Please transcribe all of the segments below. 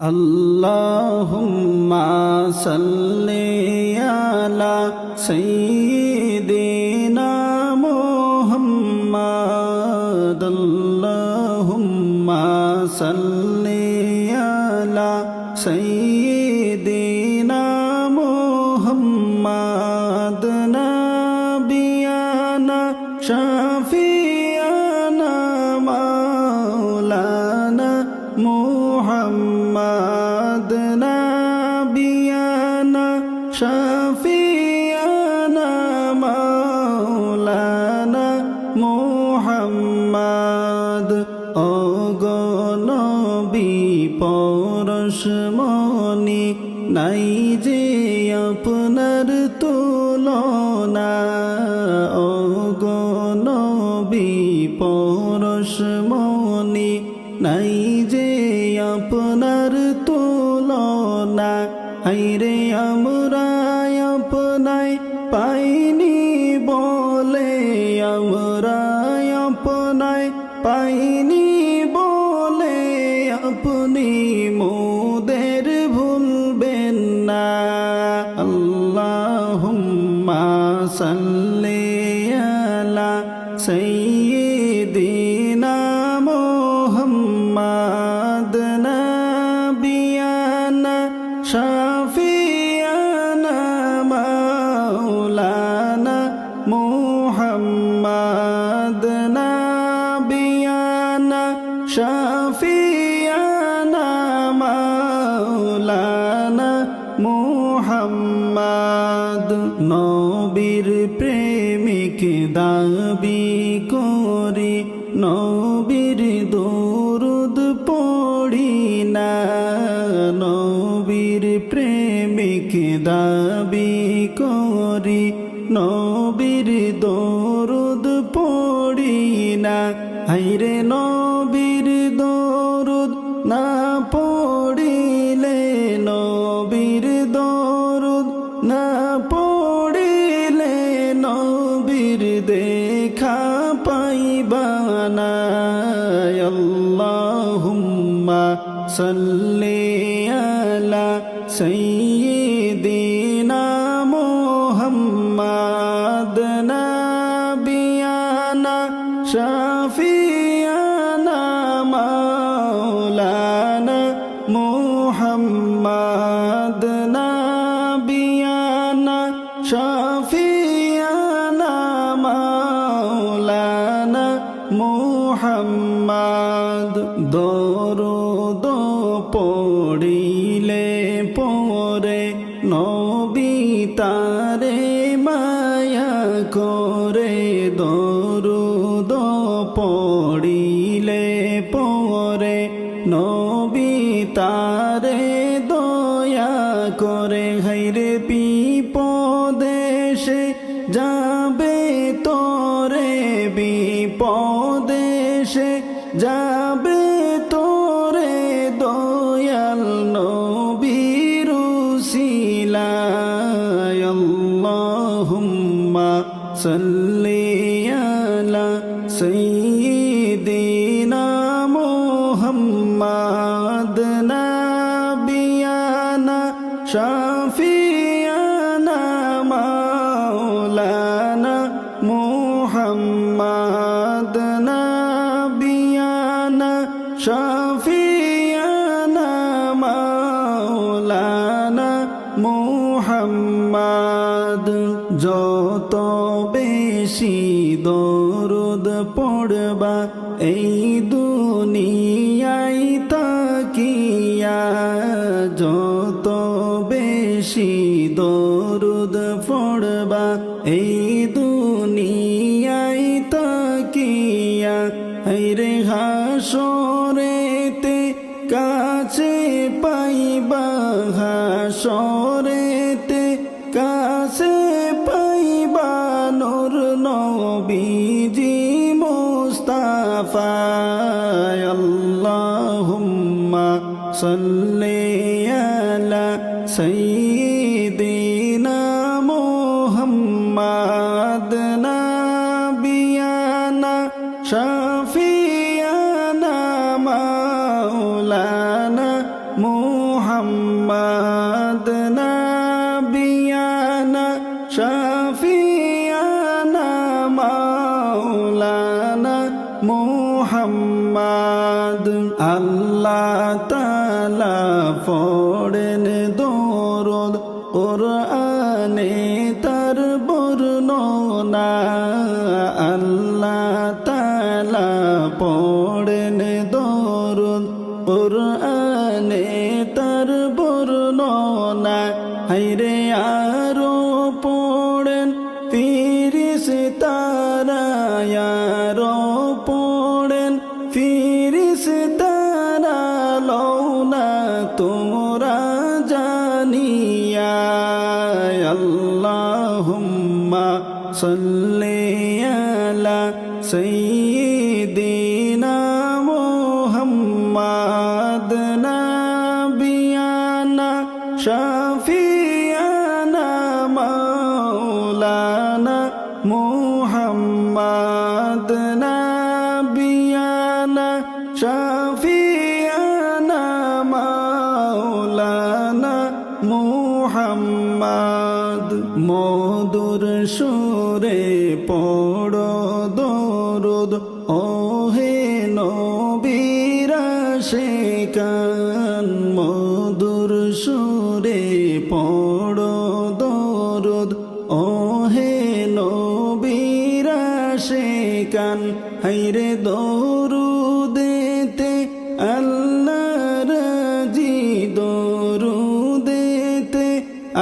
আল্লাহুম্মা সাল্লি আলা সাইয়্যিদিনা মুহাম্মাদ আল্লাহুম্মা সাল্লি আলা সাইয়্যিদিনা মুহাম্মাদ নাবিয়ানা শাফিয়ানা মাওলানা মুহাম্মাদ নাবিয়ানা শাফিয়ানা মাওলানা মুহাম্মাদ ওগো নবী পরশমণি নাই যে আপনার তুলনা ওগো নবী পরশমণি নাই যে আপনার তুলনা হায়রে আমরা আপনায় পাইনি বলে আমরা আপনায় পাইনি বলে আপনি মোদের ভুলবেন না আল্লাহুম্মা সাল্লি আলা সাইয়্যিদিনা মুহাম্মাদ নাবিয়ানা শাফিয়ানা মাওলানা মুহাম্মাদ নাবিয়ানা শাফিয়ানা মাওলানা মুহাম্মাদ নবীর প্রেমিক দাবি করি নবীর দরুদ পড়ি না নবীর প্রেমিক দাবি করি নবীর দরুদ পড়ি না হায়রে নবীর দরুদ না পড়িলে নবীর দরুদ না পড়িলে নবীর দেখা পাইবা না আল্লাহুম্মা সাল্লি আলা সাইয়্যিদিনা মুহাম্মাদ নাবিয়ানা শাফিয়ানা মাওলানা মুহাম্মাদ নাবিয়ানা শাফিয়ানা মাওলানা মুহাম্মাদ দরুদ পড়িলে পরে নবী তারে মায়া করে দরুদ পড়িলে পরে নবী তারে দয়া করে হায়রে বিপদেশে যাবে তোরে বিপদেশে যাবে তোরে দয়াল নবীর উসিলায় আল্লাহুম্মা সাল্লি আলা সাইয়্যিদিনা মুহাম্মাদ নাবিয়ানা শাফিয়ানা মাওলানা মুহাম্মাদ নাবিয়ানা শাফিয়ানা মাওলানা মুহাম্মাদ যত বেশি দরুদ পড়বা এই দুনিয়ায় তাকিয়া যত বেশি দরুদ পড়বা এই দুনিয়ায় তাকিয়া হায়রে হাসরেতে কাছে পাইবা হাসরেতে কাছে পাইবা নূর নবীজি মুস্তাফা আল্লাহুম্মা সাল্লি আলা সাইয়্যিদিনা মুহাম্মাদ নাবিয়ানা শাফিয়ানা মাওলানা মুহাম্মদ নবিয়ানা শাফিয়ানা মাওলানা মুহাম্মদ আল্লাহ তাআলা পড়েন দরুদ কোরআনে তার বর্ণনা আল্লাহ তাআলা পড়েন দরুদ কোরআনে তার বর্ণনা হায়রে আরো পড়েন ফিরিস্তারা আরো পড়েন ফিরিস্তারা লওনা তোমরা জানিয়া আল্লাহুম্মা সাল্লি আলা সাইয়্যিদিনা মুহাম্মাদ নাবিয়ানা শাফিয়ানা মাওলানা মুহাম্মাদ নাবিয়ানা শাফিয়ানা মাওলানা মুহাম্মদ মধুর সুরে পড়ো দরুদ ওহে নবীর আশিকান মধুর সুরে পড়ো দরুদ ওহে নবীর আশিকান হায়রে দরুদেতে আল্লাহ রাজি দরুদেতে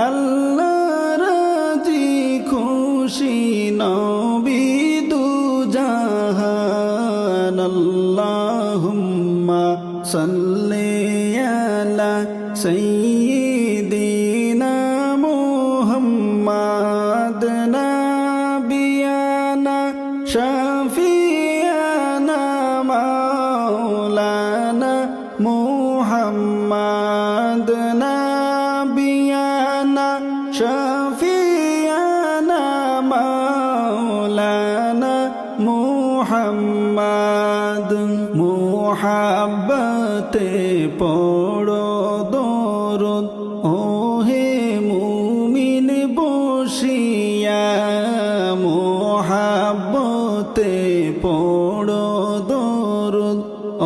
আল্লাহ রাজি খুশি নবী দু জাহান আল্লাহুম্মা সাল্লি আলা সাইয়্যিদিনা মুহাম্মাদ নাবিয়ানা শাফিয়ানা মাওলানা মুহাম্মাদ নাবিয়ানা শাফিয়ানা মাওলানা মুহাম্মাদ মুহাব্বতে পড়ো দরুদ ওহে মুমিন বসিয়া মুহাব্বতে পড়ো দরুদ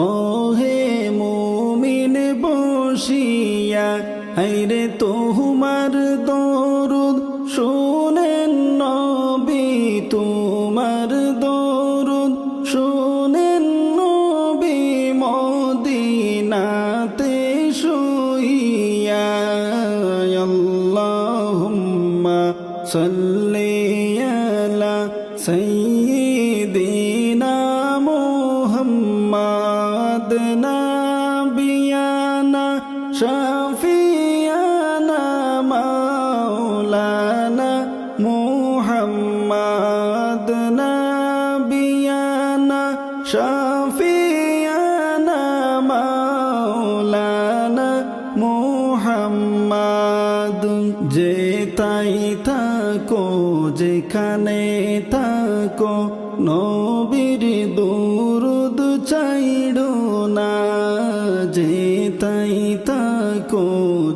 ওহে মুমিন বসিয়া হায়রে তোমার দরুদ শোনেন নবী তোমার দরুদ শোনেন নবী মদিনাতে শুইয়া আল্লাহুম্মা সাল্লি আলা সাইয়্যিদিনা মুহাম্মাদ নাবিয়ানা শাফিয়ানা মাওলানা মুহাম্মাদ নাবিয়ানা শাফিয়ানা মাওলানা মুহাম্মাদ যে তাই থাকো যেখানে থাকো নবীর দরুদ চাইড়ো না যে তাই থাকো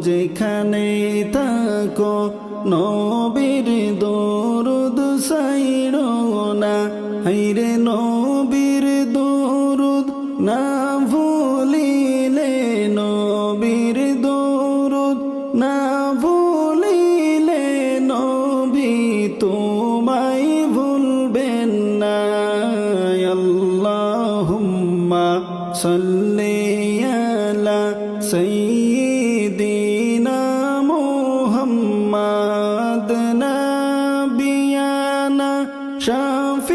যেখানে থাকো নবীর দরুদ চাইড়ো না হায়রে নবীর দরুদ না ভুলিলে নবীর দরুদ না ভুলিলে নবী তোমায় ভুলবেন না আল্লাহুম্মা সাল্লি আলা সাইয়্যিদিনা মুহাম্মাদ নাবিয়ানা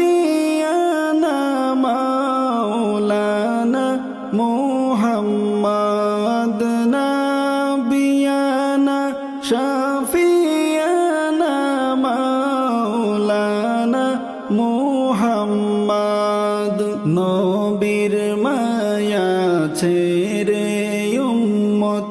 শাফিয়ানা মাওলানা মুহাম্মাদ নাবিয়ানা শাফিয়ানা মাওলানা মুহাম্মাদ নবীর মায়া ছেড়ে উম্মত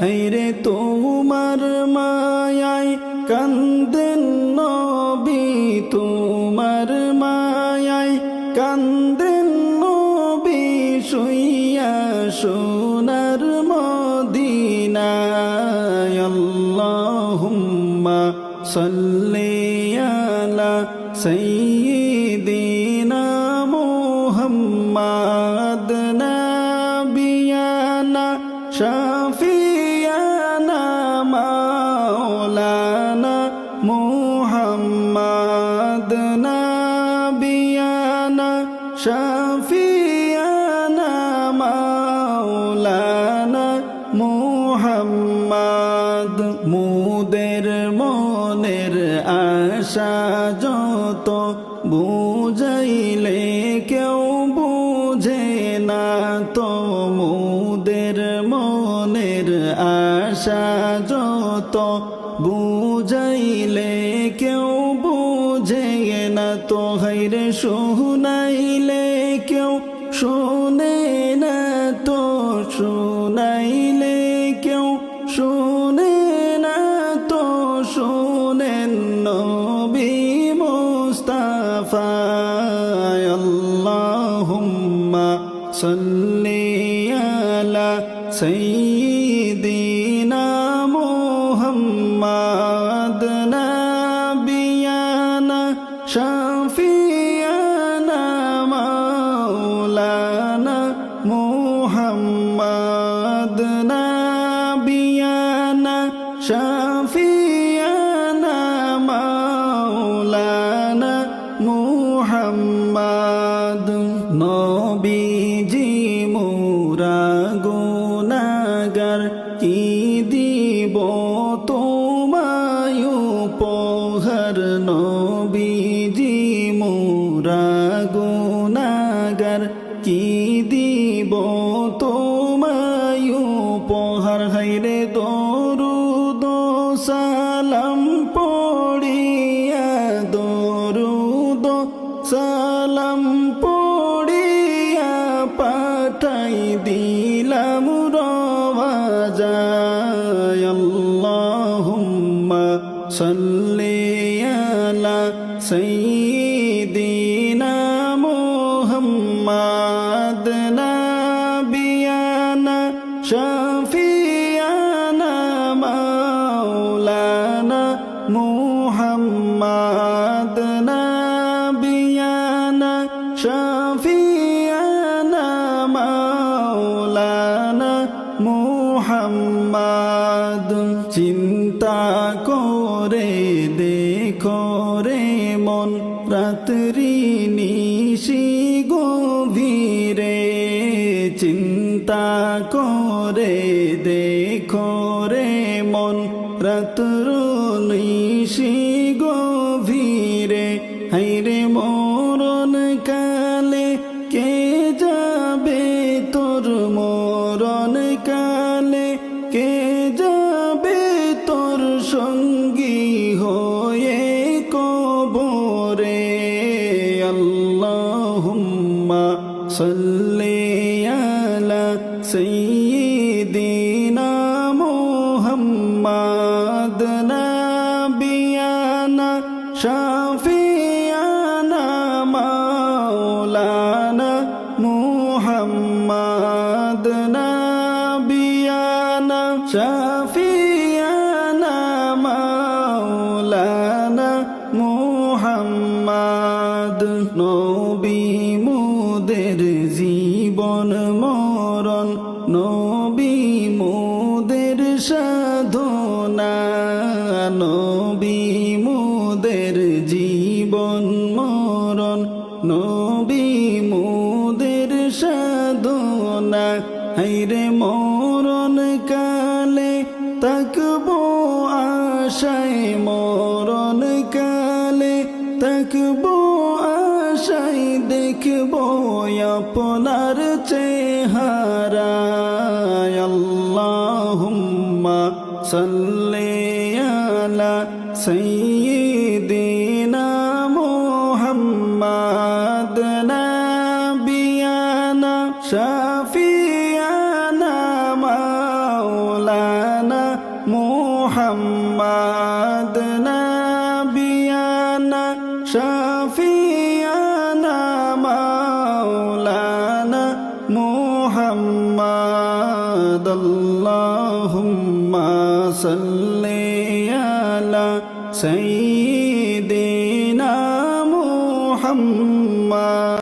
হায়রে তোমার মায়ায় কান্দেন নবী তোমার মায়ায় কান্দেন নবী শুইয়া সোনার মদিনায় আল্লাহুম্মা সাল্লি আলা সাইয়্যিদিনা মুহাম্মাদ নাবিয়ানা শাফিয়ানা মাওলানা মুহাম্মাদ নাবিয়ানা শাফিয়ানা মাওলানা মুহাম্মাদ মুদের মনের আশা যত বুঝাইলে কেউ বুঝে না তো মুদের মনের আশা যত বুঝাইলে কেউ বুঝে না তো হায়রে শুনাইলে কেউ শোনে না তো শুনাইলে কেউ শোনে না তো শোনেন নবী মুস্তাফা আল্লাহুম্মা সাল্লি আলা সাইয়্যিদিনা মুহাম্মাদ নাবিয়ানা শাফিয়ানা মাওলানা মুহাম্মাদ নাবিয়ানা শাফিয়ানা মাওলানা মুহাম্মাদ নবীজি মোরা গুনাহগার কি দিব তোমায় উপহার নবীজি মোরা গুনাহগার কি দিব তোমায় উপহার হায়রে দরুদ সালাম পড়িয়া দরুদ সালাম পড়িয়া পাঠাই দিলাম রওয়াজায় আল্লাহুম্মা সাল্লি আলা সাইয়্যিদিনা মুহাম্মাদ নাবিয়ানা শাফিয়ানা মাওলানা মুহাম্মাদ নাবিয়ানা শাফিয়ানা মাওলানা মুহাম্মাদ চিন্তা করে দেখো রে মন রাত্রি নিশি গভীরে চিন্তা করে দেখো রে মন রাত্র নিশি গভীরে হায়রে মরণ কালে কে যাবে তোর মরণ কালে কে যাবে তোর সঙ্গী হয়ে কবরে আল্লাহুম্মা সাল্লি আলা সাইয়্যিদিনা মুহাম্মাদ নাবিয়ানা শাফিয়ানা মাওলানা মুহাম্মাদ নাবিয়ানা শাফিয়ানা মাওলানা মুহাম্মাদ নবী মোদের জীবন মরণ নবী মোদের সাধনা নবী মোদের জীবন মরণ নবী মোদের সাধনা হায়রে মরণ কালে তাকবো আশায় মরণ কালে তাকবো আশায় দেখবো আপনার চেহারা আল্লাহুম্মা সাল্লি আলা সাইয়্যিদিনা মুহাম্মাদ নাবিয়ানা শাফিয়ানা মাওলানা محمد نبينا شفيعنا مولانا محمد اللهم صل على سيدنا محمد